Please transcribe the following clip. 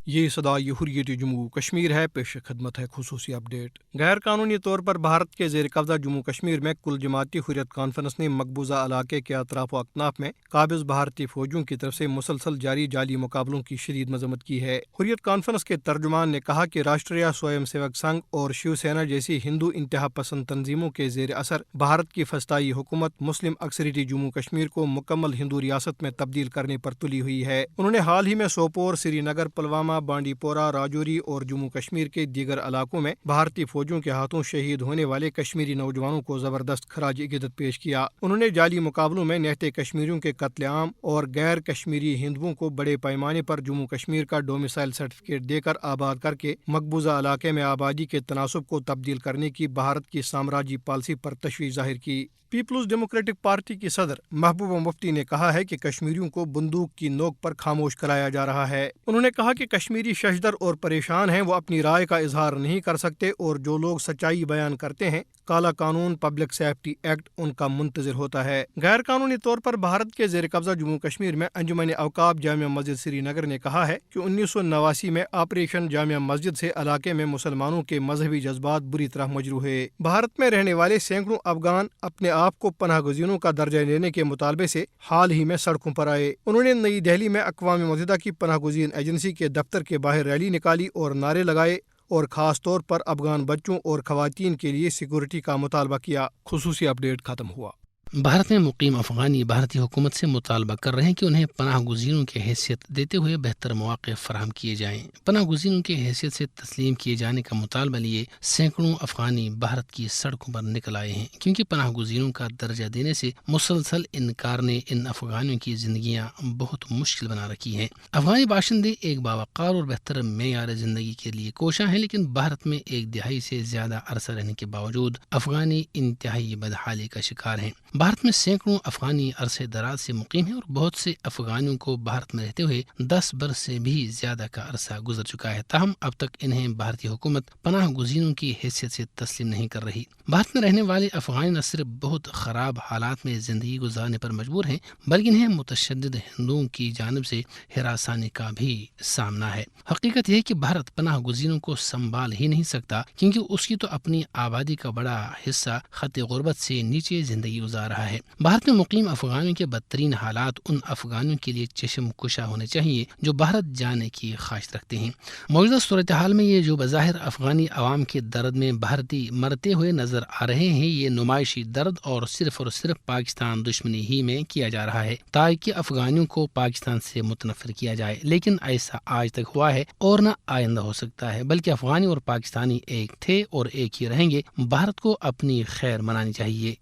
یہ صدائے حریت جموں کشمیر ہے، پیش خدمت ہے خصوصی اپڈیٹ۔ غیر قانونی طور پر بھارت کے زیر قبضہ جموں کشمیر میں کل جماعتی حریت کانفرنس نے مقبوضہ علاقے کے اطراف و اکناف میں قابض بھارتی فوجیوں کی طرف سے مسلسل جاری جعلی مقابلوں کی شدید مذمت کی ہے۔ حریت کانفرنس کے ترجمان نے کہا کہ راشٹریہ سویم سیوک سنگھ اور شیو سینا جیسی ہندو انتہا پسند تنظیموں کے زیر اثر بھارت کی فسطائی حکومت مسلم اکثریتی جموں کشمیر کو مکمل ہندو ریاست میں تبدیل کرنے پر تلی ہوئی ہے۔ انہوں نے حال ہی میں سوپور، سری نگر، پلوامہ، بانڈی پورہ، راجوری اور جموں کشمیر کے دیگر علاقوں میں بھارتی فوجیوں کے ہاتھوں شہید ہونے والے کشمیری نوجوانوں کو زبردست خراج عقیدت پیش کیا۔ انہوں نے جعلی مقابلوں میں نہتے کشمیریوں کے قتل عام اور غیر کشمیری ہندوؤں کو بڑے پیمانے پر جموں کشمیر کا ڈومیسائل سرٹیفکیٹ دے کر آباد کر کے مقبوضہ علاقے میں آبادی کے تناسب کو تبدیل کرنے کی بھارت کی سامراجی پالیسی پر تشویش ظاہر کی۔ پیپلز ڈیموکریٹک پارٹی کی صدر محبوبہ مفتی نے کہا ہے کہ کشمیریوں کو بندوق کی نوک پر خاموش کرایا جا رہا ہے۔ انہوں نے کہا کہ کشمیری ششدر اور پریشان ہیں، وہ اپنی رائے کا اظہار نہیں کر سکتے اور جو لوگ سچائی بیان کرتے ہیں، کالا قانون، پبلک سیفٹی ایکٹ ان کا منتظر ہوتا ہے۔ غیر قانونی طور پر بھارت کے زیر قبضہ جموں کشمیر میں انجمن اوقاف جامع مسجد سری نگر نے کہا ہے کہ 1989 میں آپریشن جامع مسجد سے علاقے میں مسلمانوں کے مذہبی جذبات بری طرح مجروح ہوئے۔ بھارت میں رہنے والے سینکڑوں افغان اپنے آپ کو پناہ گزینوں کا درجہ دینے کے مطالبے سے حال ہی میں سڑکوں پر آئے۔ انہوں نے نئی دہلی میں اقوام متحدہ کی پناہ گزین ایجنسی کے دفتر کے باہر ریلی نکالی اور نعرے لگائے اور خاص طور پر افغان بچوں اور خواتین کے لیے سیکورٹی کا مطالبہ کیا۔ خصوصی اپڈیٹ ختم ہوا۔ بھارت میں مقیم افغانی بھارتی حکومت سے مطالبہ کر رہے ہیں کہ انہیں پناہ گزینوں کی حیثیت دیتے ہوئے بہتر مواقع فراہم کیے جائیں۔ پناہ گزینوں کی حیثیت سے تسلیم کیے جانے کا مطالبہ لیے سینکڑوں افغانی بھارت کی سڑکوں پر نکل آئے ہیں، کیونکہ پناہ گزینوں کا درجہ دینے سے مسلسل انکار نے ان افغانیوں کی زندگیاں بہت مشکل بنا رکھی ہیں۔ افغانی باشندے ایک باوقار اور بہتر معیار زندگی کے لیے کوشاں ہیں، لیکن بھارت میں ایک دہائی سے زیادہ عرصہ رہنے کے باوجود افغانی انتہائی بدحالی کا شکار ہیں۔ بھارت میں سینکڑوں افغانی عرصے دراز سے مقیم ہیں اور بہت سے افغانیوں کو بھارت میں رہتے ہوئے 10 برس سے بھی زیادہ کا عرصہ گزر چکا ہے، تاہم اب تک انہیں بھارتی حکومت پناہ گزینوں کی حیثیت سے تسلیم نہیں کر رہی۔ بھارت میں رہنے والے افغان نہ صرف بہت خراب حالات میں زندگی گزارنے پر مجبور ہیں، بلکہ انہیں متشدد ہندوؤں کی جانب سے ہراسانی کا بھی سامنا ہے۔ حقیقت یہ ہے کہ بھارت پناہ گزینوں کو سنبھال ہی نہیں سکتا، کیونکہ اس کی تو اپنی آبادی کا بڑا حصہ خط غربت سے نیچے زندگی گزار رہا ہے۔ بھارت میں مقیم افغانوں کے بدترین حالات ان افغانوں کے لیے چشم کشا ہونے چاہیے جو بھارت جانے کی خواہش رکھتے ہیں۔ موجودہ صورتحال میں یہ جو بظاہر افغانی عوام کے درد میں بھارتی مرتے ہوئے نظر آ رہے ہیں، یہ نمائشی درد اور صرف پاکستان دشمنی ہی میں کیا جا رہا ہے تاکہ افغانیوں کو پاکستان سے متنفر کیا جائے، لیکن ایسا آج تک ہوا ہے اور نہ آئندہ ہو سکتا ہے، بلکہ افغانی اور پاکستانی ایک تھے اور ایک ہی رہیں گے۔ بھارت کو اپنی خیر منانی چاہیے۔